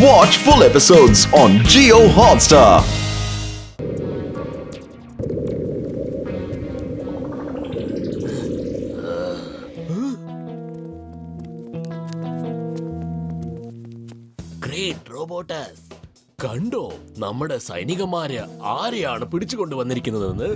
Watch full episodes on Jio Hotstar. Great robots കണ്ടോ നമ്മുടെ സൈനികന്മാര് ആരെയാണ് പിടിച്ചുകൊണ്ടുവന്നിരിക്കുന്നതെന്ന്?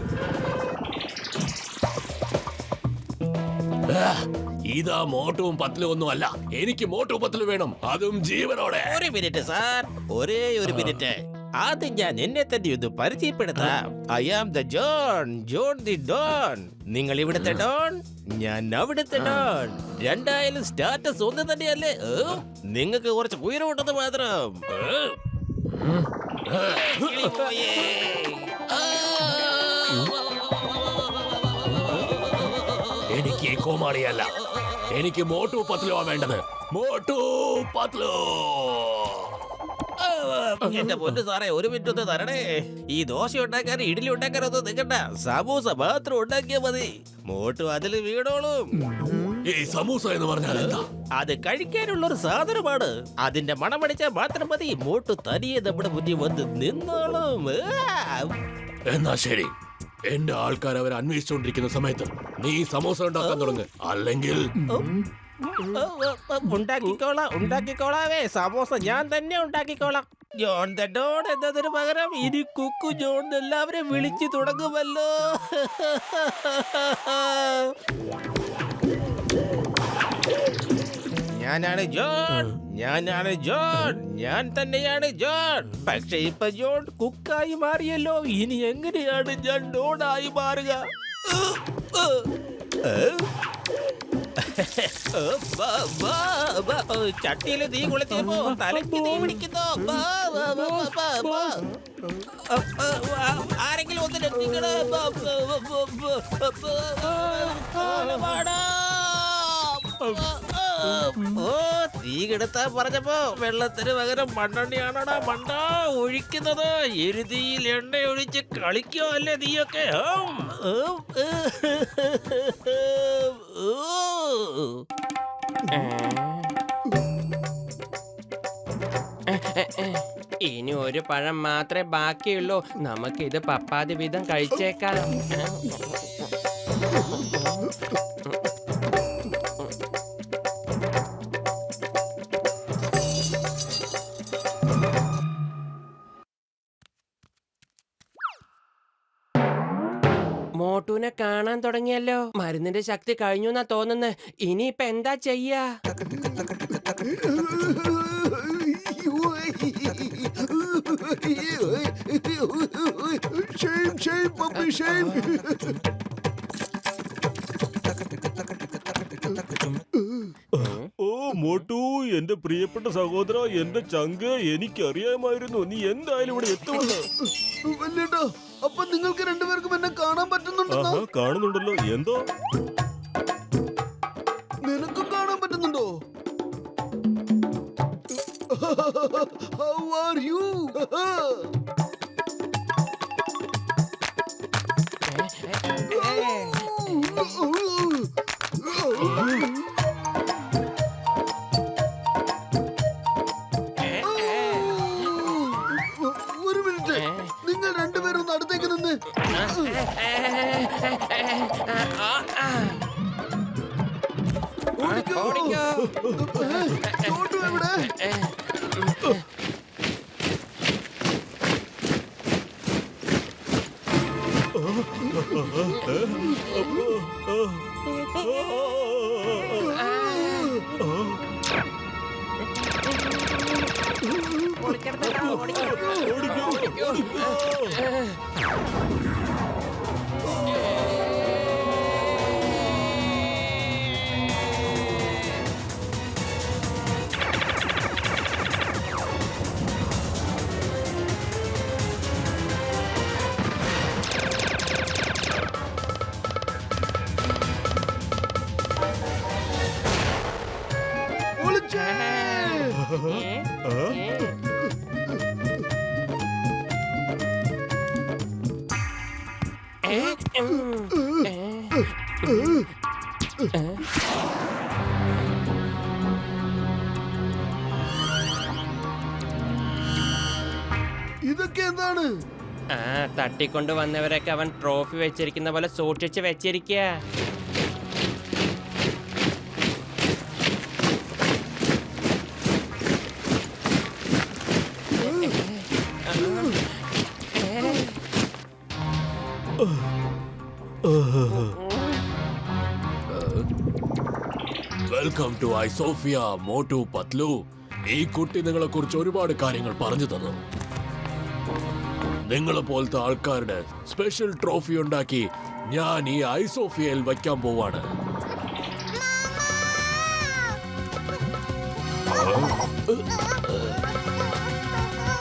ഇതാ മോട്ടുവും പത്ലും ഒന്നും അല്ല, എനിക്ക് മോട്ടു പത്ലു വേണം, അതും ജീവനോടെ. ഒരു മിനിറ്റ് സാർ, ഒരേ ഒരു മിനിറ്റ്. ആദ്യം ഞാൻ എന്നെ തന്നെ ഒന്ന് പരിചയപ്പെടുത്താം. I am the John the don. നിങ്ങൾ ഇവിടുത്തെ ഡോൺ, ഞാൻ അവിടുത്തെ ഡോൺ. രണ്ടായാലും സ്റ്റാറ്റസ് ഒന്ന് തന്നെയല്ലേ? നിങ്ങൾക്ക് കുറച്ച് ഉയരമുണ്ടെന്ന് മാത്രം. എനിക്ക് കോമാളിയല്ല, എനിക്ക് മോട്ടു പത്ലു വേണ്ടത്. മോട്ടു പത്ലു. എന്റെ പൊന്നു സാറേ, ഒരു മിനിറ്റ് ഒന്ന് തരണേ. ഈ ദോശ ഉണ്ടാക്കാൻ ഇഡലി ഉണ്ടാക്കാൻ ഒന്നും നിൽക്കണ്ട, സമൂസ മാത്രം ഉണ്ടാക്കിയാ മതി. മോട്ടു അതിൽ വീണോളും. ഈ സമൂസ എന്ന് പറഞ്ഞാൽ എന്താ? അത് കഴിക്കാനുള്ള ഒരു സാധനമാണ്. അതിന്റെ മണമടിച്ചാൽ മാത്രം മതി, മോട്ടു തനിയെ നമ്മുടെ മുന്നിൽ വന്ന് നിന്നോളും. എന്നാ ശരി, എന്റെ ആൾക്കാർ അവർ അന്വേഷിച്ചുകൊണ്ടിരിക്കുന്ന സമയത്ത് നീ സമൂസ ഉണ്ടാക്കാൻ തുടങ്ങ്, അല്ലെങ്കിൽ ഉണ്ടാക്കിക്കോളാവേ. സമോസ ഞാൻ തന്നെ ഉണ്ടാക്കിക്കോളാം. ജോൺ ദ ഡോൺ എന്നതിന് പകരം ഇനി കുക്കു ജോൺ എല്ലാവരും വിളിച്ചു തുടങ്ങുമല്ലോ. ഞാനാണ് ജോൺ, ഞാൻ തന്നെയാണ് ജോൺ. പക്ഷെ ഇപ്പൊ ജോൺ കുക്കായി മാറിയല്ലോ. ഇനി എങ്ങനെയാണ് ഞാൻ ഡോണായി മാറുക? ചട്ടിയില് തീ കൊളുത്തിയപ്പോ തലയ്ക്ക് തീ പിടിക്കുന്നു. ആരെങ്കിലും ഒന്ന് രക്ഷിക്കണേ. തീ കെടുത്താൻ പറഞ്ഞപ്പോ വെള്ളത്തിന് പകരം മണ്ണെണ്ണയാണോടാ മണ്ട ഒഴിക്കുന്നത്. എരുതിയിൽ എണ്ണ ഒഴിച്ച് കളിക്കോ അല്ലേ നീയൊക്കെ? ഇനി ഒരു പഴം മാത്രമേ ബാക്കിയുള്ളൂ. നമുക്കിത് പപ്പാതി വീതം കഴിച്ചേക്കാം. മോട്ടുവിനെ കാണാൻ തുടങ്ങിയല്ലോ. മരുന്നിന്റെ ശക്തി കഴിഞ്ഞു എന്നാ തോന്നുന്നത്. ഇനിയിപ്പൊ എന്താ ചെയ്യാ? ഓ മോട്ടു, എന്റെ പ്രിയപ്പെട്ട സഹോദര, എന്റെ ചങ്ക്, എനിക്കറിയാമായിരുന്നു നീ എന്തായാലും ഇവിടെ എത്തുമെന്ന്. അപ്പൊ നിങ്ങൾക്ക് രണ്ടുപേർക്കും എന്നെ കാണാൻ പറ്റുന്നുണ്ടോ? കാണുന്നുണ്ടല്ലോ. എന്തോ നിനക്കും കാണാൻ പറ്റുന്നുണ്ടോ? How are you? ഒരു മിനിറ്റ്, നിങ്ങൾ രണ്ടുപേരും ഒന്ന് അടുത്തേക്ക് നിന്ന്. ചോട്ടു എവിടെ? ഇതൊക്കെ എന്താണ്? ആ തട്ടിക്കൊണ്ട് വന്നവരൊക്കെ അവൻ ട്രോഫി വെച്ചിരിക്കുന്ന പോലെ സൂക്ഷിച്ച് വെച്ചിരിക്കുക. വെൽക്കം ടു ഐസോഫിയ മോട്ടു പത്ലു. ഈ കുട്ടി നിങ്ങളെ കുറിച്ച് ഒരുപാട് കാര്യങ്ങൾ പറഞ്ഞു തന്നു. നിങ്ങളെ പോലത്തെ ആൾക്കാരുടെ സ്പെഷ്യൽ ട്രോഫി ഉണ്ടാക്കി ഞാൻ ഈ ഐസോഫിയയിൽ വയ്ക്കാൻ പോവാണ്.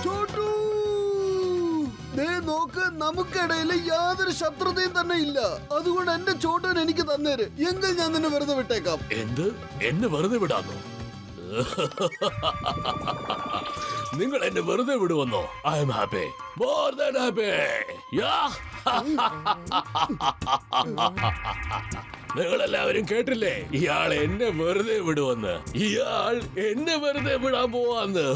ചോട്ടു, ദേ നോക്ക്, നമുക്കിടയിൽ യാതൊരു ശത്രുതയും തന്നെ ഇല്ല. അതുകൊണ്ട് എന്റെ ചോട്ടൻ എനിക്ക് തന്നേര്, എങ്കിൽ ഞാൻ നിന്നെ വെറുതെ വിട്ടേക്കാം. എന്ത്? എന്നെ വെറുതെ വിടാന്നോ? നിങ്ങൾ എന്നെ വെറുതെ വിടുവന്നോ? I am happy, more than happy. നിങ്ങളെല്ലാവരും കേട്ടില്ലേ? ഇയാൾ എന്നെ വെറുതെ വിടുവന്ന്. ഇയാൾ എന്നെ വെറുതെ വിടാൻ പോവാന്ന്.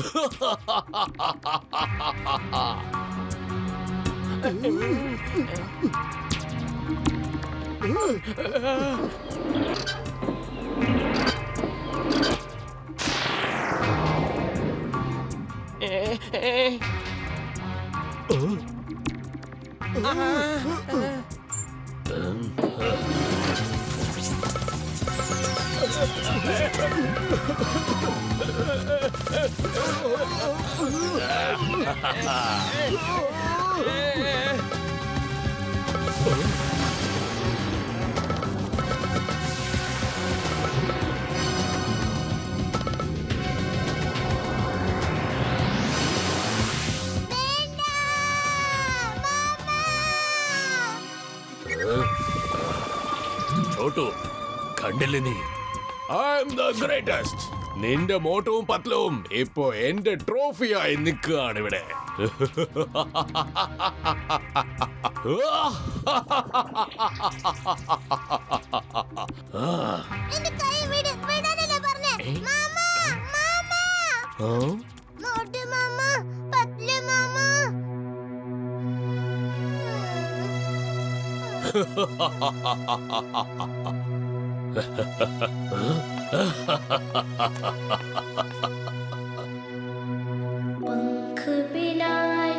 ചോട്ടു, കണ്ടില്ലേ നീ? I M the greatest. നിന്റെ മോട്ടവും പത്ലവും ഇപ്പോ എന്റെ ട്രോഫിയായി നിൽക്കുകയാണ് ഇവിടെ. എന്റെ കൈ വിട്, വിടാനല്ലേ പറഞ്ഞേ? Mama, mama. Motu mama, Patlu mama. पंख बिना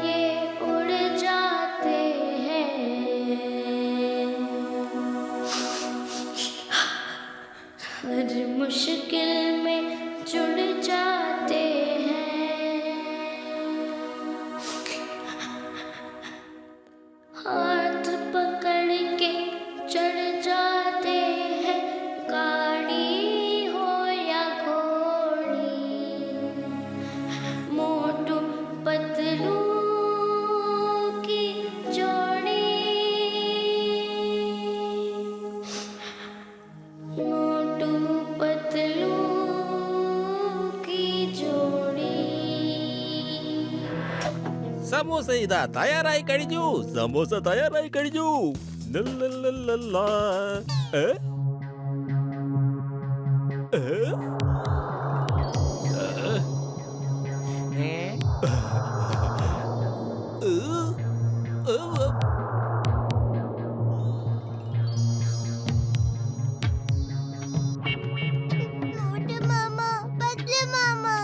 ये उड़ जाते हैं, हर मुश्किल में जुड़ जाते हैं, हाथ पकड़ के चढ़ जाते हैं, गाड़ी हो या घोड़ी, मोटू पतलू की जोड़ी, मोटू पतलू की जोड़ी. സമോസ ഇതാ തയ്യാറായി കഴിഞ്ഞു. സമോസ തയ്യാറായി കഴിഞ്ഞു. ലല്ലല്ലല്ലല്ല. ഏ? ഏ? मोटू मामा, पतलू मामा.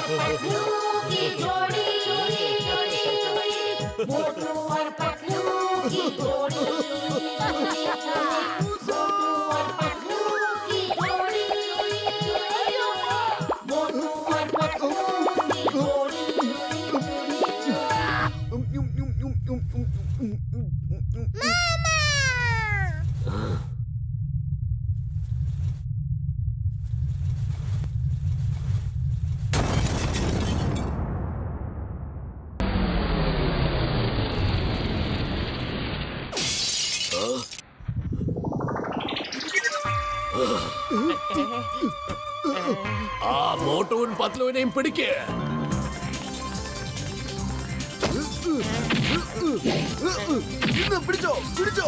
पतलू की जोड़ी, मोटू और पतलू की जोड़ी, मोटू और पतलू की जोड़ी, मोटू और पतलू की जोड़ी. ആ മോട്ടുവും പത്ലുവിനെയും പിടിക്കേ. ഇന്ന് പിടിച്ചോ, പിടിച്ചോ.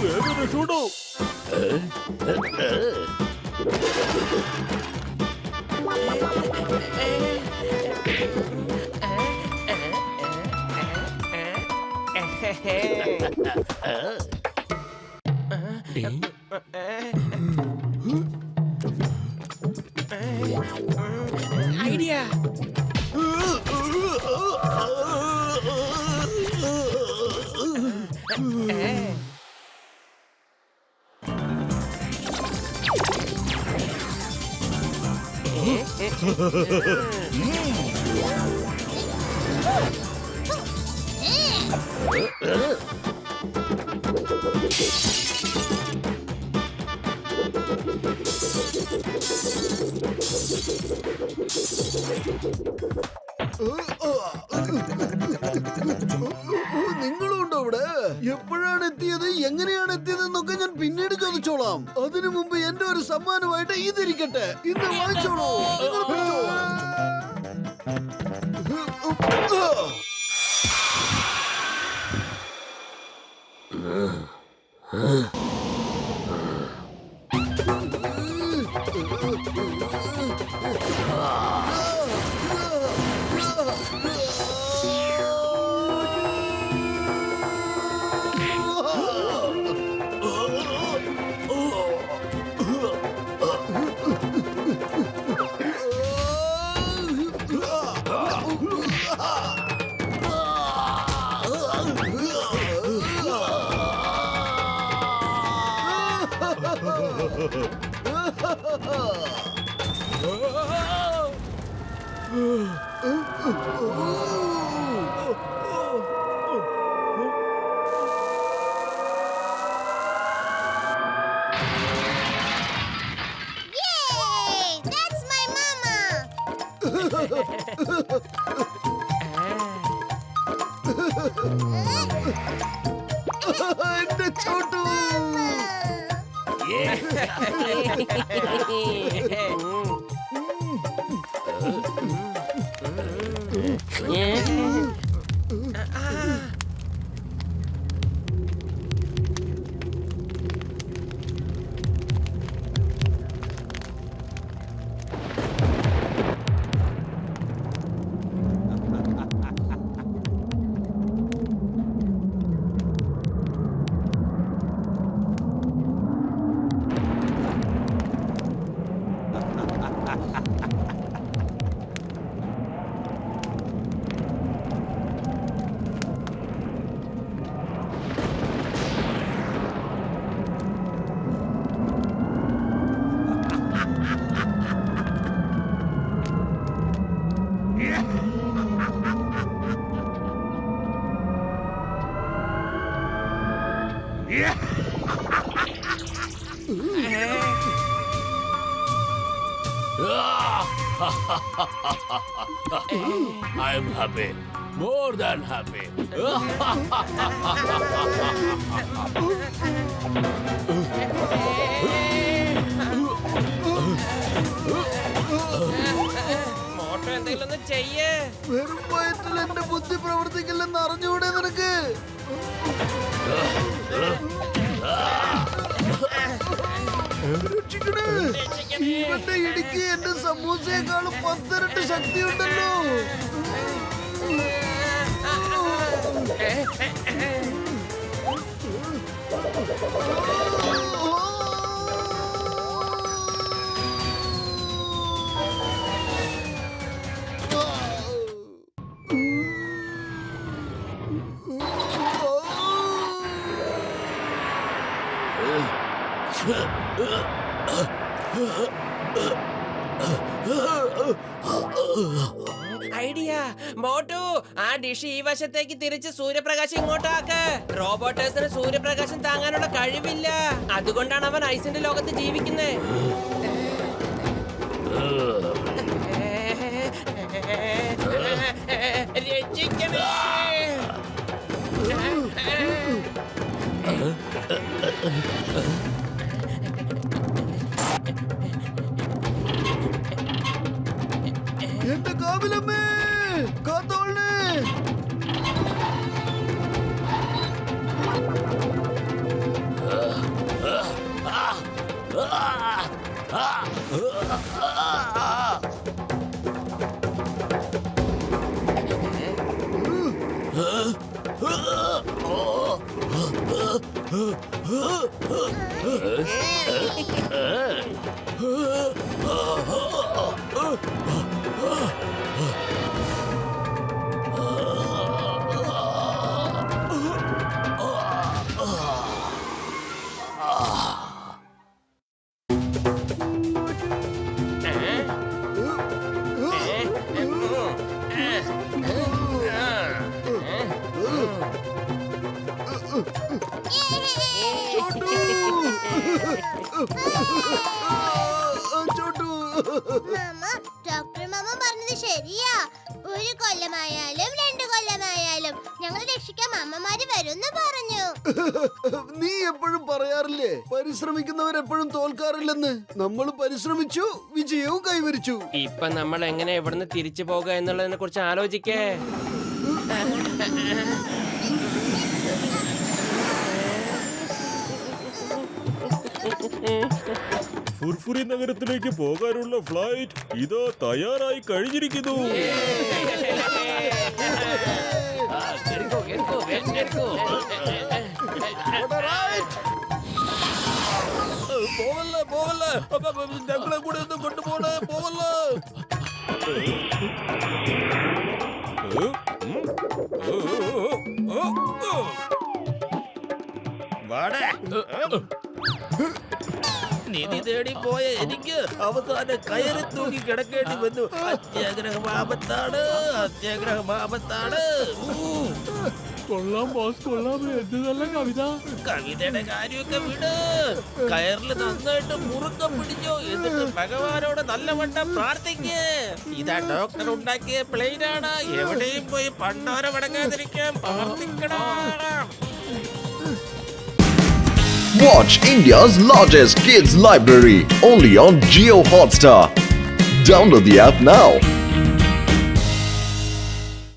വേഗം രക്ഷപ്പെടൂ. ഐഡിയ. നിങ്ങളുണ്ടോ ഇവിടെ? എപ്പോഴാണ് എത്തിയത്, എങ്ങനെയാണ് എത്തിയതെന്നൊക്കെ ഞാൻ പിന്നീട് ചോദിച്ചോളാം. അതിനു മുമ്പ് എന്റെ ഒരു സമ്മാനമായിട്ട് ഇതിരിക്കട്ടെ. ഇന്ന് വാങ്ങിച്ചോളൂ. നിങ്ങൾ പിടിച്ചോ. Yay! That's my mama! എന്റെ Chhotu. I am happy. More than happy. മോട്ടോ എന്തെങ്കിലും ഒന്ന് ചെയ്യേ. വെറും വയറ്റിൽ എന്റെ ബുദ്ധി പ്രവർത്തിക്കില്ലെന്ന് അറിഞ്ഞുകൂടെ നിനക്ക്? രക്ഷിക്കണേ. ഇവന്റെ ഇടുക്കി എന്റെ സമൂസയെക്കാളും 10 ഇരട്ടി ശക്തിയുണ്ടല്ലോ. ഐഡിയ. മോട്ടു, ആ ഡിഷ് ഈ വശത്തേക്ക് തിരിച്ച് സൂര്യപ്രകാശം ഇങ്ങോട്ടാക്ക്. റോബോട്ടേഴ്സിന് സൂര്യപ്രകാശം താങ്ങാനുള്ള കഴിവില്ല. അതുകൊണ്ടാണ് അവൻ ഐസിന്റെ ലോകത്ത് ജീവിക്കുന്നത്. രക്ഷിക്കണേ. എന്റെ കാവിലമ്മേ, കാത്തോളേ. ചോട്ടു, മാമ, ഡോക്ടർ മാമ പറഞ്ഞത് ശരിയാ. 1 കൊല്ലമായാലും 2 കൊല്ലമായാലും ഞങ്ങൾ രക്ഷിക്കാൻ അമ്മമാര് വരുമെന്ന് പറഞ്ഞു. നീ എപ്പോഴും പറയാറില്ലേ പരിശ്രമിക്കുന്നവരെപ്പോഴും തോൽക്കാറില്ലെന്ന്. നമ്മൾ പരിശ്രമിച്ചു, വിജയവും കൈവരിച്ചു. ഇപ്പൊ നമ്മൾ എങ്ങനെ ഇവിടുന്ന് തിരിച്ചു പോകുക എന്നുള്ളതിനെ കുറിച്ച് ആലോചിക്കേ. ഫുർഫുരി നഗരത്തിലേക്ക് പോകാനുള്ള ഫ്ലൈറ്റ് ഇതാ തയ്യാറായി കഴിഞ്ഞിരിക്കുന്നു. പോവല്ലേ പോവല്ലേ, ഞങ്ങളെ കൂടെ ഒന്ന് കൊണ്ടുപോണേ, പോവല്ലേ. നിധി തേടി പോയ എനിക്ക് അവസാനം കയറി തൂക്കി കിടക്കേണ്ടി വന്നു. അത്യാഗ്രഹമാപത്താണ്, അത്യാഗ്രഹമാപത്താണ്. കൊള്ളാം ബോസ്, കൊള്ളാം. എന്ത് നല്ല കവിത. കവിതയുടെ കാര്യമൊക്കെ വിട്. കയറിൽ നന്നായിട്ട് മുറുക്കം പിടിച്ചോ, എന്നിട്ട് ഭഗവാനോട് നല്ലവണ്ണം പ്രാർത്ഥിക്കേ. ഇതാ ഡോക്ടർ ഉണ്ടാക്കിയ പ്ലെയിനാണ്. എവിടെയും പോയി പണ്ടോരെ മടങ്ങാതിരിക്കാൻ പ്രാർത്ഥിക്കണം. Watch India's largest kids library only on Jio Hotstar. Download the app now.